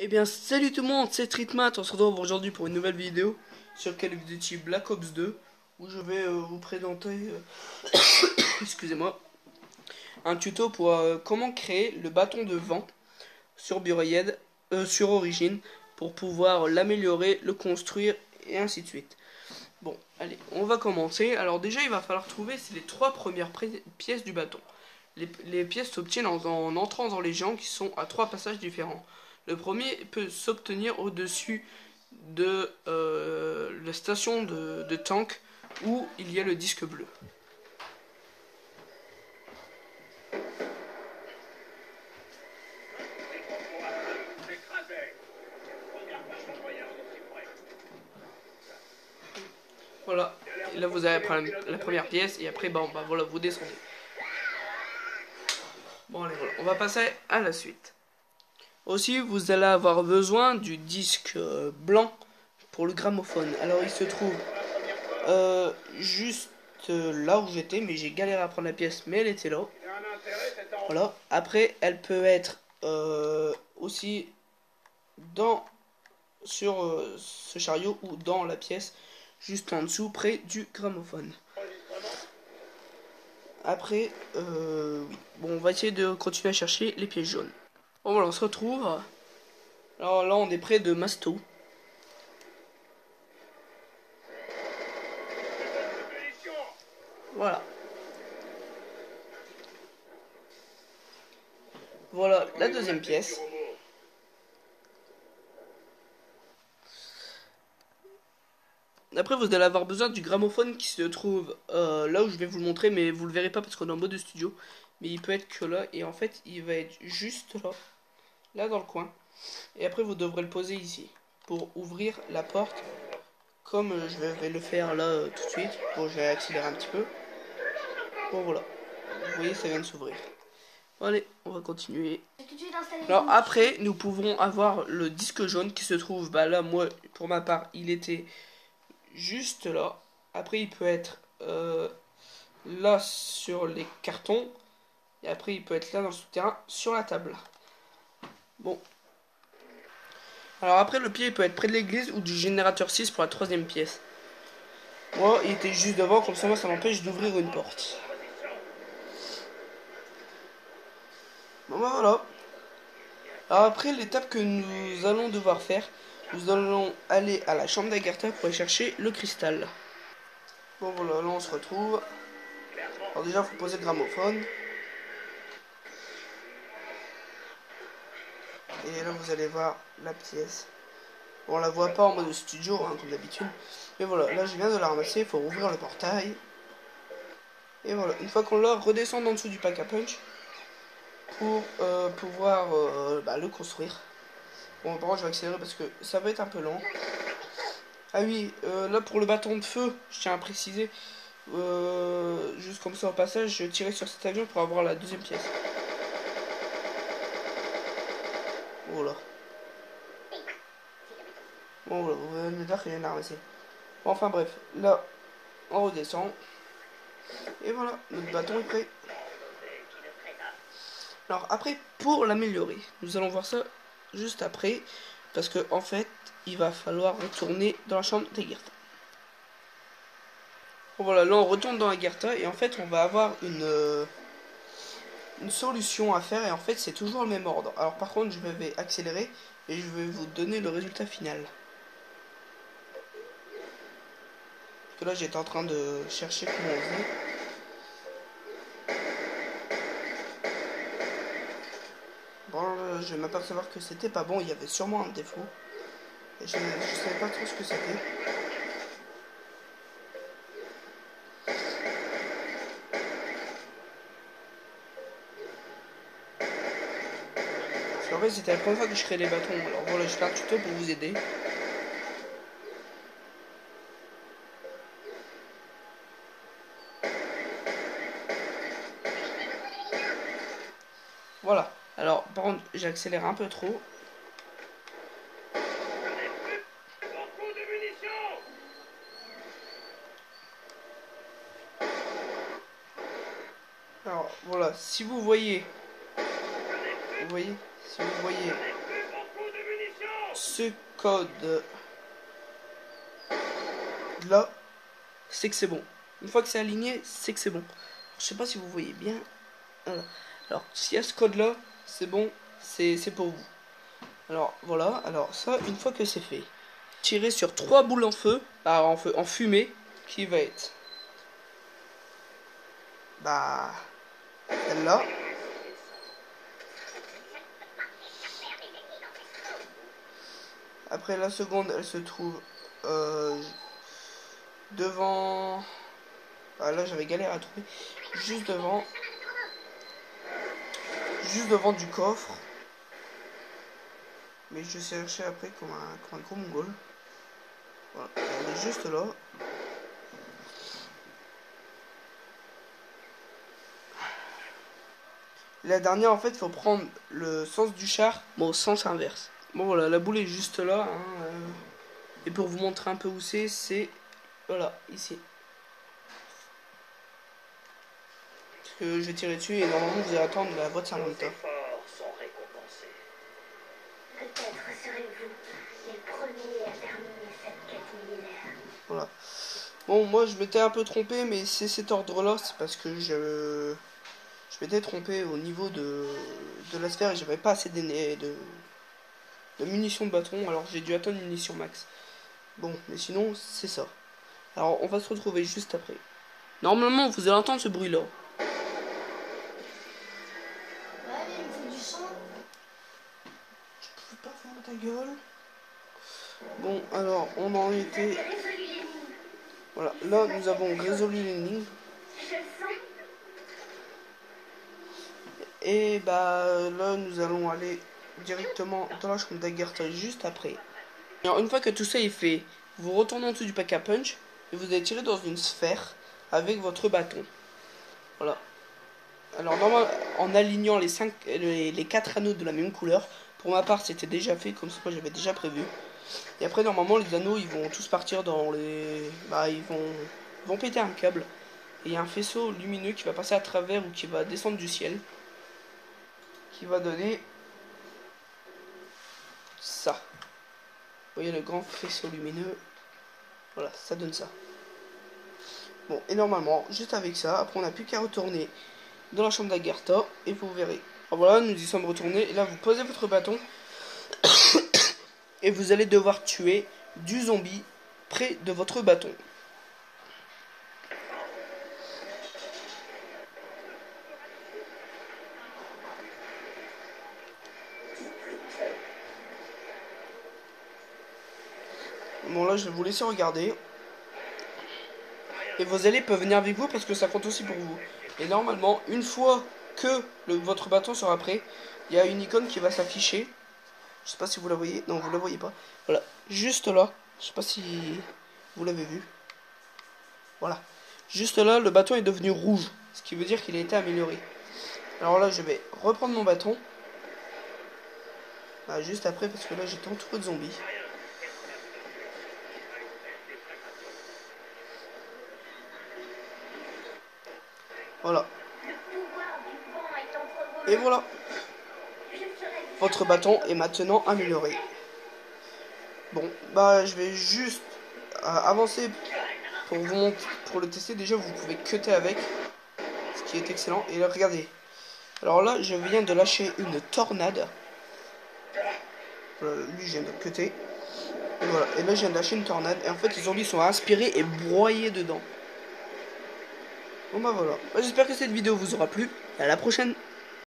Eh bien salut tout le monde, c'est Treatment, on se retrouve aujourd'hui pour une nouvelle vidéo sur Call of Duty Black Ops 2 où je vais vous présenter, excusez-moi, un tuto pour comment créer le bâton de vent sur Buroyed, sur Origin, pour pouvoir l'améliorer, le construire et ainsi de suite. Bon, allez, on va commencer. Alors déjà il va falloir trouver les trois premières pièces du bâton. Les pièces s'obtiennent en entrant dans les géants qui sont à trois passages différents. Le premier peut s'obtenir au-dessus de la station de tank où il y a le disque bleu. Voilà, et là vous avez la première pièce et après bon, bah voilà, vous descendez. Bon allez, voilà, on va passer à la suite. Aussi, vous allez avoir besoin du disque blanc pour le gramophone. Alors, il se trouve juste là où j'étais, mais j'ai galéré à prendre la pièce, mais elle était là. Voilà. Après, elle peut être aussi sur ce chariot ou dans la pièce, juste en dessous, près du gramophone. Après, oui. Bon, on va essayer de continuer à chercher les pièces jaunes. Bon, voilà, on se retrouve. Alors là, on est près de Masto. Voilà. Voilà la deuxième pièce. Après, vous allez avoir besoin du gramophone qui se trouve là où je vais vous le montrer, mais vous le verrez pas parce qu'on est en mode studio. Mais il peut être que là, et en fait, il va être juste là dans le coin. Et après, vous devrez le poser ici pour ouvrir la porte, comme je vais le faire là tout de suite. Bon, je vais accélérer un petit peu. Bon, voilà. Vous voyez, ça vient de s'ouvrir. Allez, on va continuer. Alors après, nous pouvons avoir le disque jaune qui se trouve, bah là, moi, pour ma part, il était juste là. Après, il peut être là sur les cartons. Et après, il peut être là dans le souterrain, sur la table. Bon. Alors après, le pied, il peut être près de l'église ou du générateur 6 pour la troisième pièce. Moi, il était juste devant, comme ça, moi, ça m'empêche d'ouvrir une porte. Bon, bah voilà. Alors après, l'étape que nous allons devoir faire, nous allons aller à la chambre d'Agartha pour aller chercher le cristal. Bon voilà, là on se retrouve. Alors déjà, il faut poser le gramophone. Et là, vous allez voir la pièce. Bon, on la voit pas en mode studio, hein, comme d'habitude. Mais voilà, là je viens de la ramasser, il faut rouvrir le portail. Et voilà, une fois qu'on l'a, redescendre en dessous du pack à punch pour pouvoir le construire. Bon, par contre, je vais accélérer parce que ça va être un peu lent. Ah oui, là pour le bâton de feu, je tiens à préciser, juste comme ça au passage, je tirais sur cet avion pour avoir la deuxième pièce. Voilà. Bon, voilà, vous allez me dire que j'ai ramasser. Bon, enfin bref, là, on redescend. Et voilà, notre bâton est prêt. Alors après, pour l'améliorer, nous allons voir ça juste après. Parce que en fait, il va falloir retourner dans la chambre d'Agartha. Bon voilà, là on retourne dans Agartha et en fait on va avoir une solution à faire et en fait c'est toujours le même ordre. Alors par contre je vais accélérer et je vais vous donner le résultat final. Parce que là j'étais en train de chercher comment on faisait. Bon, je vais m'apercevoir que c'était pas bon, il y avait sûrement un défaut. Et je savais pas trop ce que c'était. Parce qu'en fait c'était la première fois que je créais les bâtons. Alors voilà, je fais un tuto pour vous aider. Voilà. Alors par contre j'accélère un peu trop. Alors voilà, si vous voyez, si vous voyez ce code là, c'est que c'est bon. Une fois que c'est aligné, c'est que c'est bon. Je sais pas si vous voyez bien. Voilà. Alors, s'il y a ce code là, c'est bon, c'est pour vous. Alors voilà, alors ça, une fois que c'est fait, tirez sur 3 boules en feu, en fumée, qui va être celle-là. Après la seconde, elle se trouve devant. Ah, là j'avais galère à trouver. Juste devant du coffre. Mais je cherchais après comme un gros mongol. Voilà, elle est juste là. La dernière, en fait, il faut prendre le sens du char, mais au sens inverse. Bon voilà, la boule est juste là. Hein, et pour vous montrer un peu où c'est voilà, ici. Parce que je vais tirer dessus et normalement vous allez attendre la voix de Samantha. Peut-être serez-vous les premiers à terminer cette quête millénaire. Voilà. Bon, moi je m'étais un peu trompé, mais c'est cet ordre-là, c'est parce que je m'étais trompé au niveau de la sphère et j'avais pas assez de munitions de bâton, alors j'ai dû attendre une munition max. Bon, mais sinon, c'est ça. Alors, on va se retrouver juste après. Normalement, vous allez entendre ce bruit-là. Ouais, mais il me faut du sang. Je peux pas faire ta gueule. Bon, alors, on en était... Voilà, là, nous avons résolu l'énigme. Et bah, là, nous allons aller directement dans la chambre d'Agartha juste après. Alors, une fois que tout ça est fait, vous retournez en dessous du pack à punch et vous allez tirer dans une sphère avec votre bâton. Voilà. Alors, normalement, en alignant les 4 anneaux de la même couleur, pour ma part, c'était déjà fait, comme ça, j'avais déjà prévu. Et après, normalement, les anneaux, ils vont tous partir dans les... Bah, ils vont péter un câble. Et il y a un faisceau lumineux qui va passer à travers ou qui va descendre du ciel. Qui va donner... ça. Vous voyez le grand faisceau lumineux. Voilà, ça donne ça. Bon, et normalement, juste avec ça, après on n'a plus qu'à retourner dans la chambre d'Agartha et vous verrez. Alors voilà, nous y sommes retournés. Et là, vous posez votre bâton et vous allez devoir tuer du zombie près de votre bâton. Bon, là, je vais vous laisser regarder. Et vos alliés peuvent venir avec vous parce que ça compte aussi pour vous. Et normalement, une fois que votre bâton sera prêt, il y a une icône qui va s'afficher. Je sais pas si vous la voyez. Non, vous la voyez pas. Voilà, juste là. Je sais pas si vous l'avez vu. Voilà. Juste là, le bâton est devenu rouge. Ce qui veut dire qu'il a été amélioré. Alors là, je vais reprendre mon bâton. Bah, juste après, parce que là, j'étais entouré de zombies. Voilà. Et voilà. Votre bâton est maintenant amélioré. Bon, bah je vais juste avancer pour vous montrer, pour le tester. Déjà, vous pouvez cutter avec, ce qui est excellent. Et là, regardez. Alors là, je viens de lâcher une tornade. Voilà, lui, je viens de cutter. Et voilà. Et là, je viens de lâcher une tornade. Et en fait, les zombies sont aspirés et broyés dedans. Bon bah voilà. J'espère que cette vidéo vous aura plu. Et à la prochaine.